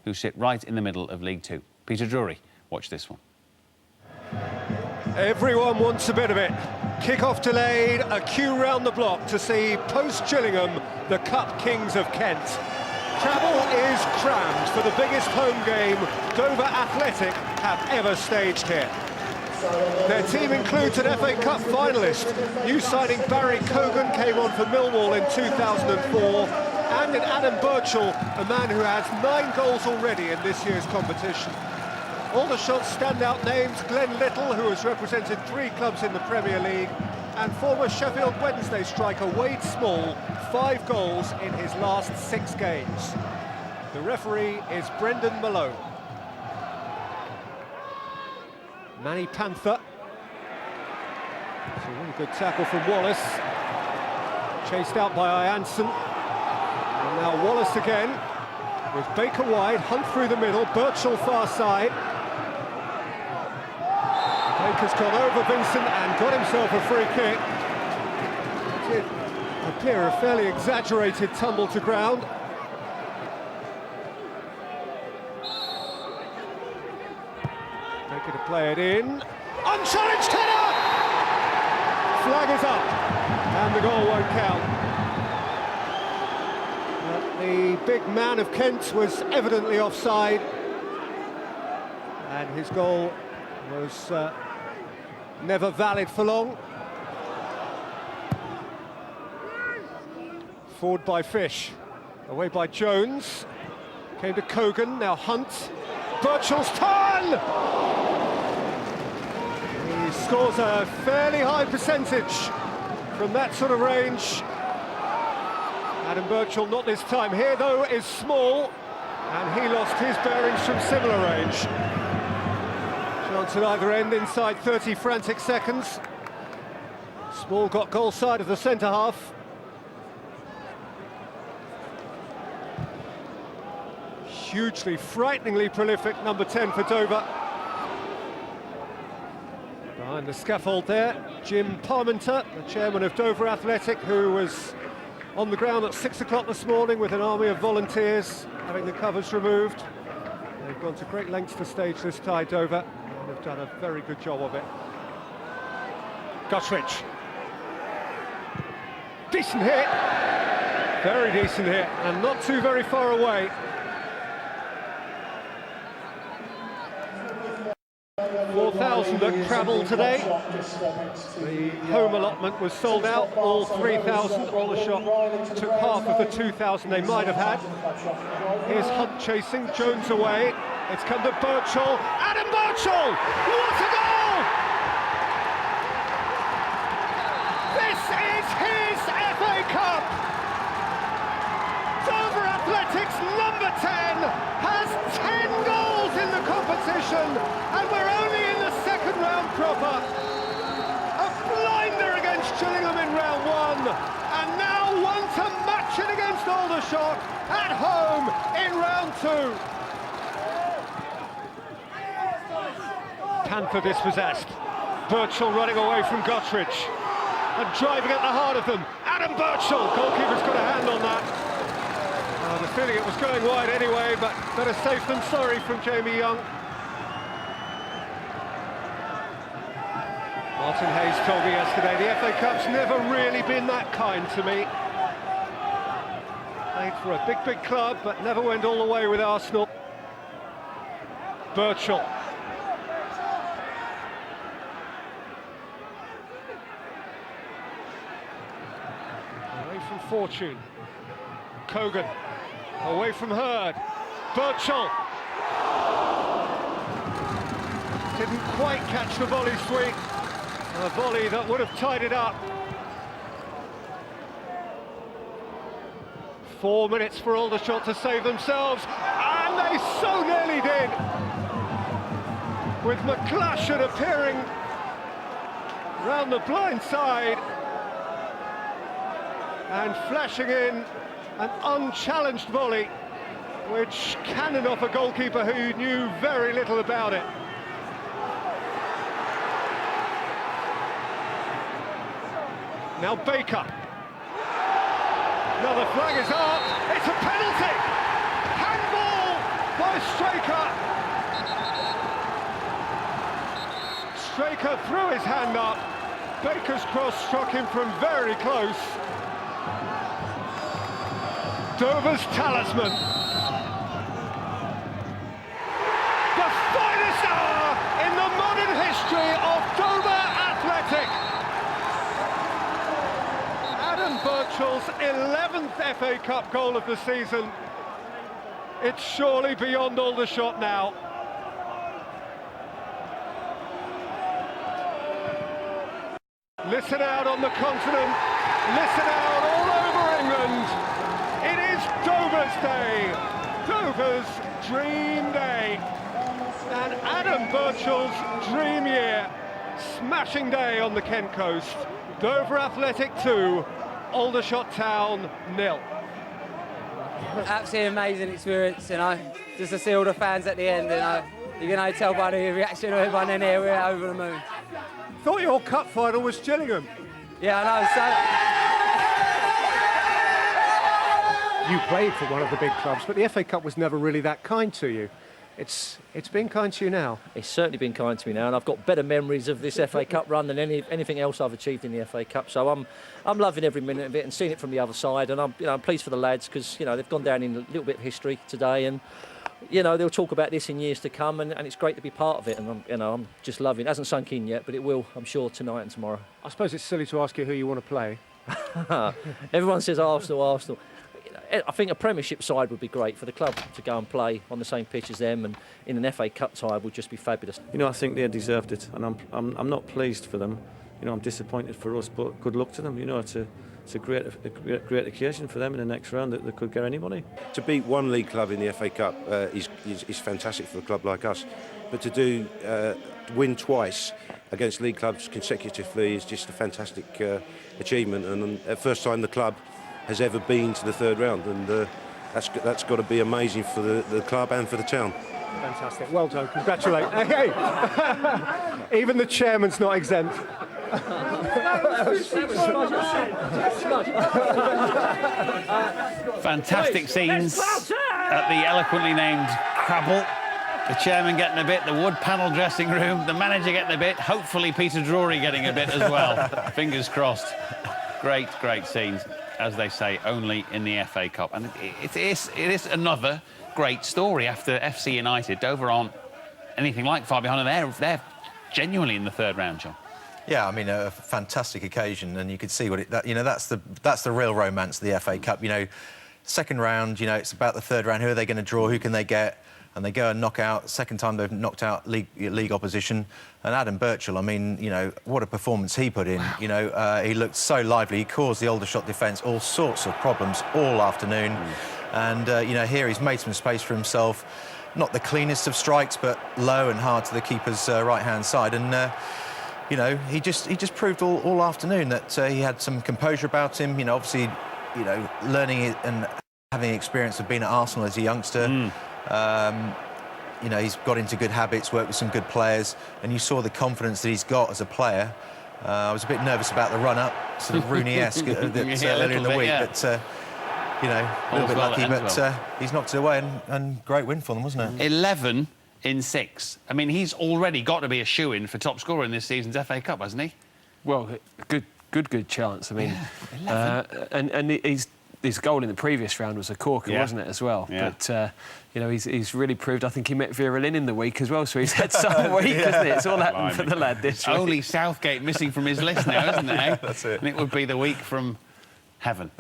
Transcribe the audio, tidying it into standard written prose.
who sit right in the middle of League Two. Peter Drury, watch this one. Everyone wants a bit of it. Kick-off delayed, a queue round the block to see post-Gillingham, the Cup Kings of Kent. Travel is crammed for the biggest home game Dover Athletic have ever staged here. Their team includes an FA Cup finalist. New signing Barry Cogan came on for Millwall in 2004, and in Adam Birchall, a man who has 9 goals already in this year's competition. Aldershot's standout names, Glenn Little, who has represented 3 clubs in the Premier League, and former Sheffield Wednesday striker Wade Small, 5 goals in his last 6 games. The referee is Brendan Malone. Manny Panther. It's a really good tackle from Wallace. Chased out by Ianson. And now Wallace again, with Baker wide, Hunt through the middle, Birchall far side. Baker's gone over Vincent and got himself a free kick. It did appear a fairly exaggerated tumble to ground. Baker to play it in. Unchallenged header! Flag is up, and the goal won't count. The big man of Kent was evidently offside, and his goal was never valid for long. Forward by Fish, away by Jones, came to Cogan, now Hunt. Birchall's turn! He scores a fairly high percentage from that sort of range. Adam Birchall not this time. Here, though, is Small, and he lost his bearings from similar range. Chance at either end inside 30 frantic seconds. Small got goal side of the centre half. Hugely, frighteningly prolific number 10 for Dover. Behind the scaffold there, Jim Parmenter, the chairman of Dover Athletic, who was on the ground at 6 o'clock this morning with an army of volunteers having the covers removed. They've gone to great lengths to stage this tie, Dover, and have done a very good job of it. Guttridge. Decent hit. Very decent hit, and not too very far away. 4,000 that travelled today. The home allotment was sold out, all 3,000. Aldershot took half of the 2,000 they might have had. Here's Hunt chasing, Jones away. It's come to Birchall. Adam Birchall! What a goal! This is his FA Cup! Dover Athletics number 10 has 10 goals in the competition, and we're only in the second round proper. A blinder against Gillingham in round 1, and now one to match it against Aldershot at home in round 2. Panther dispossessed. Birchall running away from Guttridge and driving at the heart of them. Adam Birchall, goalkeeper's got a hand on that. I had a feeling it was going wide anyway, but better safe than sorry from Jamie Young. Martin Hayes told me yesterday, the FA Cup's never really been that kind to me. Played for a big club, but never went all the way with Arsenal. Birchall. Away from Fortune. Cogan. Away from Hurd. Birchall. Didn't quite catch the volley sweep. A volley that would have tied it up. 4 minutes for Aldershot to save themselves, and they so nearly did. With McClashan appearing round the blind side and flashing in an unchallenged volley, which cannoned off a goalkeeper who knew very little about it. Now Baker. Now the flag is up. It's a penalty. Handball Here's Straker. Straker threw his hand up. Baker's cross struck him from very close. Dover's talisman. The finest hour in the modern history of Dover Athletic. Adam Birchall's 11th FA Cup goal of the season. It's surely beyond Aldershot now. Listen out on the continent, listen out all over England. It is Dover's day, Dover's dream day. And Adam Birchall's dream year, smashing day on the Kent coast. Dover Athletic 2, Aldershot Town 0. Absolutely amazing experience, just to see all the fans at the end, you can tell by the reaction of everyone in here, we're over the moon. Thought your cup final was Gillingham. Yeah, I know. You played for one of the big clubs, but the FA Cup was never really that kind to you. It's been kind to you now. It's certainly been kind to me now, and I've got better memories of this FA Cup run than anything else I've achieved in the FA Cup. So I'm loving every minute of it and seeing it from the other side, and I'm pleased for the lads because they've gone down in a little bit of history today, and they'll talk about this in years to come, and it's great to be part of it, and I'm just loving it. It hasn't sunk in yet, but it will, I'm sure, tonight and tomorrow. I suppose it's silly to ask you who you want to play. Everyone says Arsenal. I think a Premiership side would be great for the club to go and play on the same pitch as them, and in an FA Cup tie would just be fabulous. I think they deserved it, and I'm not pleased for them. I'm disappointed for us, but good luck to them. It's a great occasion for them in the next round that they could get anybody. To beat one league club in the FA Cup is fantastic for a club like us, but to win twice against league clubs consecutively is just a fantastic achievement, and the first time the club has ever been to the third round, and that's got to be amazing for the club and for the town. Fantastic, well done, congratulations. Hey. Even the chairman's not exempt. Fantastic scenes at the eloquently named Crabble. The chairman getting a bit, the wood panel dressing room, the manager getting a bit, hopefully Peter Drury getting a bit as well. Fingers crossed. Great scenes, as they say, only in the FA Cup. And it is another great story. After FC United, Dover aren't anything like far behind, and they're genuinely in the third round, John. Yeah, I mean, a fantastic occasion, and you could see what that's the real romance of the FA Cup. Second round, it's about the third round. Who are they going to draw? Who can they get? And they go and knock out. Second time they've knocked out league opposition. And Adam Birchall, I mean, what a performance he put in. Wow. He looked so lively. He caused the Aldershot defence all sorts of problems all afternoon. And here he's made some space for himself. Not the cleanest of strikes, but low and hard to the keeper's right-hand side. And he just proved all afternoon that he had some composure about him. Obviously, learning it and having experience of being at Arsenal as a youngster. He's got into good habits, worked with some good players, and you saw the confidence that he's got as a player. I was a bit nervous about the run-up, sort of Rooney-esque earlier in the week, yeah. but a little bit lucky, but he's knocked it away, and great win for them, wasn't it? 11 in 6. I mean, he's already got to be a shoo-in for top scorer in this season's FA Cup, hasn't he? Well, good chance. I mean, and his goal in the previous round was a corker, wasn't it, as well? Yeah. But, he's really proved... I think he met Vera Lynn in the week as well, so he's had some week, hasn't it? It's all happened for the lad this week. Only Southgate missing from his list now, isn't it? That's it. And it would be the week from heaven.